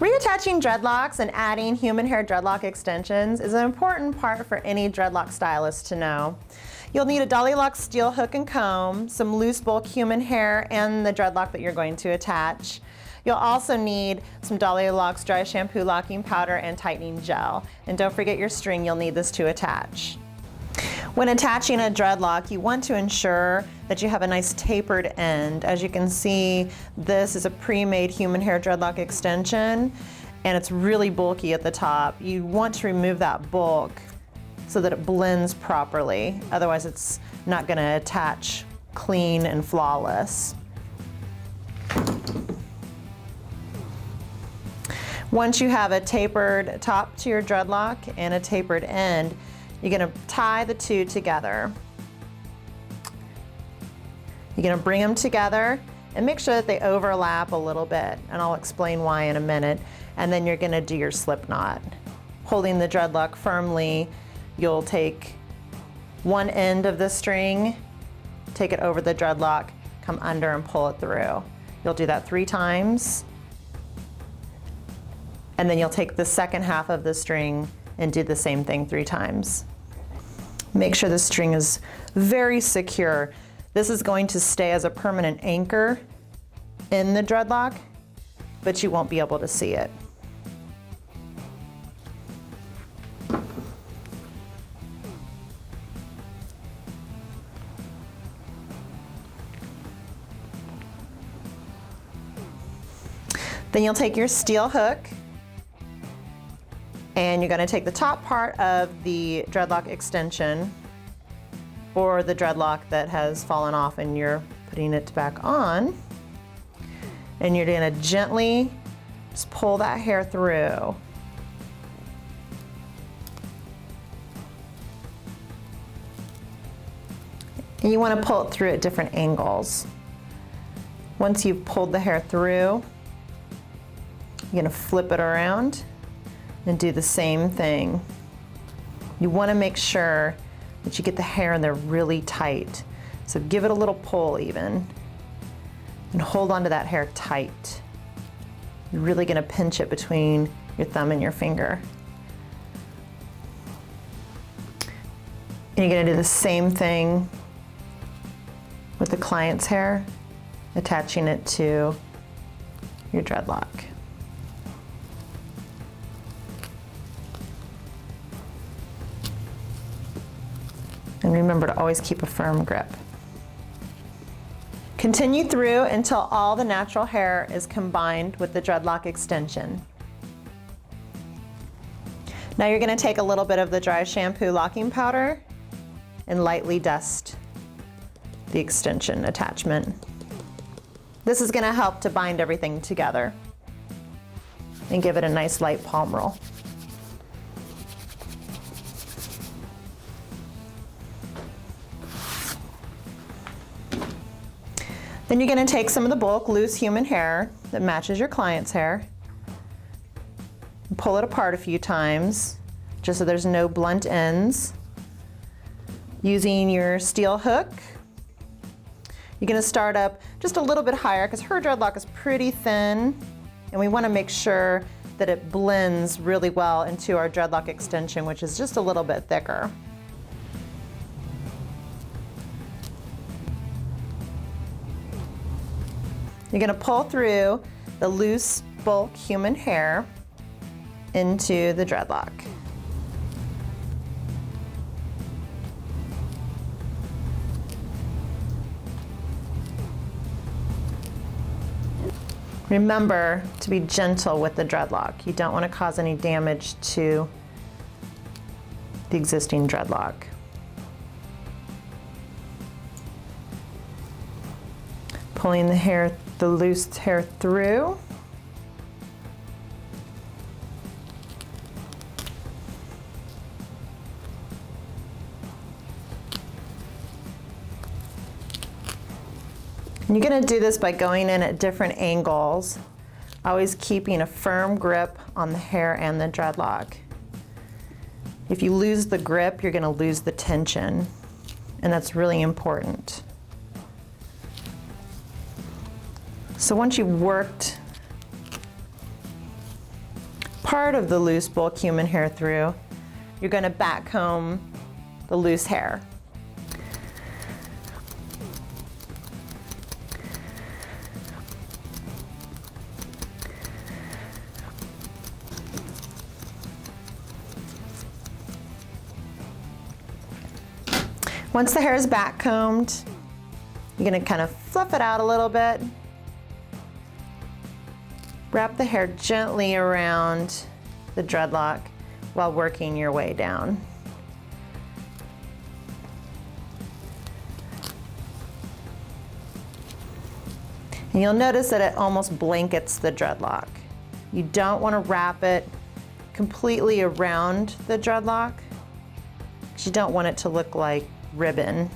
Reattaching dreadlocks and adding human hair dreadlock extensions is an important part for any dreadlock stylist to know. You'll need a Dollylocks steel hook and comb, some loose bulk human hair, and the dreadlock that you're going to attach. You'll also need some Dollylocks dry shampoo locking powder and tightening gel. And don't forget your string, you'll need this to attach. When attaching a dreadlock, you want to ensure that you have a nice tapered end. As you can see, this is a pre-made human hair dreadlock extension, and it's really bulky at the top. You want to remove that bulk so that it blends properly. Otherwise, it's not going to attach clean and flawless. Once you have a tapered top to your dreadlock and a tapered end, you're going to tie the two together. You're going to bring them together and make sure that they overlap a little bit, and I'll explain why in a minute. And then you're going to do your slip knot. Holding the dreadlock firmly, you'll take one end of the string, take it over the dreadlock, come under and pull it through. You'll do that 3 times. And then you'll take the second half of the string and do the same thing 3 times. Make sure the string is very secure. This is going to stay as a permanent anchor in the dreadlock, but you won't be able to see it. Then you'll take your steel hook, and you're going to take the top part of the dreadlock extension, or the dreadlock that has fallen off and you're putting it back on, and you're going to gently just pull that hair through. And you want to pull it through at different angles. Once you've pulled the hair through, you're going to flip it around and do the same thing. You want to make sure that you get the hair in there really tight. So give it a little pull even, and hold onto that hair tight. You're really going to pinch it between your thumb and your finger. And you're going to do the same thing with the client's hair, attaching it to your dreadlock. And remember to always keep a firm grip. Continue through until all the natural hair is combined with the dreadlock extension. Now you're going to take a little bit of the dry shampoo locking powder and lightly dust the extension attachment. This is going to help to bind everything together and give it a nice light palm roll. Then you're going to take some of the bulk loose human hair that matches your client's hair and pull it apart a few times just so there's no blunt ends. Using your steel hook, you're going to start up just a little bit higher because her dreadlock is pretty thin, and we want to make sure that it blends really well into our dreadlock extension, which is just a little bit thicker. You're going to pull through the loose bulk human hair into the dreadlock. Remember to be gentle with the dreadlock. You don't want to cause any damage to the existing dreadlock. Pulling the loose hair through. And you're going to do this by going in at different angles, always keeping a firm grip on the hair and the dreadlock. If you lose the grip, you're going to lose the tension, and that's really important. So once you've worked part of the loose bulk human hair through, you're going to back comb the loose hair. Once the hair is back combed, you're going to kind of fluff it out a little bit. Wrap the hair gently around the dreadlock while working your way down. And you'll notice that it almost blankets the dreadlock. You don't want to wrap it completely around the dreadlock because you don't want it to look like ribbon.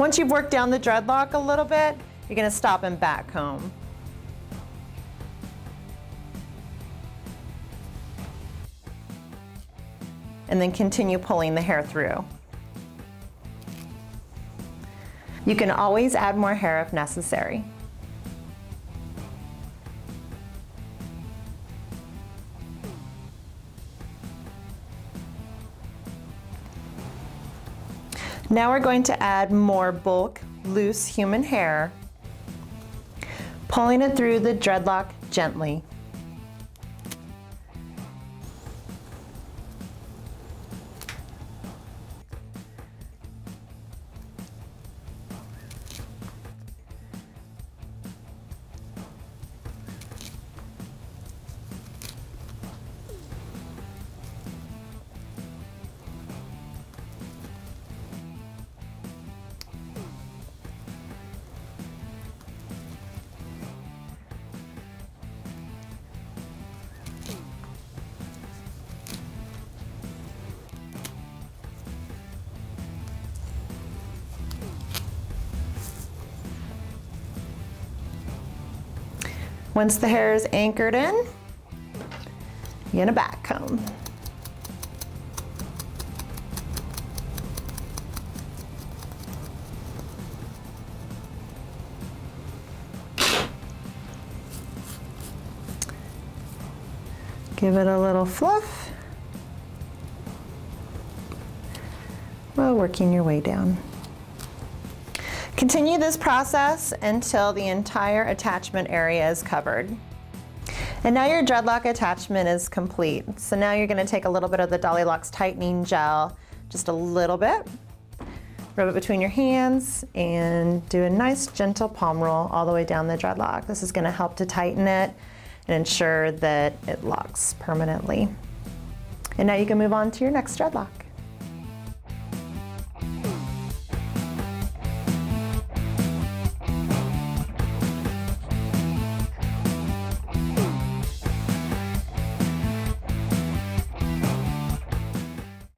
Once you've worked down the dreadlock a little bit, you're going to stop and back comb. And then continue pulling the hair through. You can always add more hair if necessary. Now we're going to add more bulk, loose human hair, pulling it through the dreadlock gently. Once the hair is anchored in, you're going to back comb. Give it a little fluff while working your way down. Continue this process until the entire attachment area is covered. And now your dreadlock attachment is complete. So now you're going to take a little bit of the Dollylocks tightening gel, just a little bit, rub it between your hands, and do a nice gentle palm roll all the way down the dreadlock. This is going to help to tighten it and ensure that it locks permanently. And now you can move on to your next dreadlock.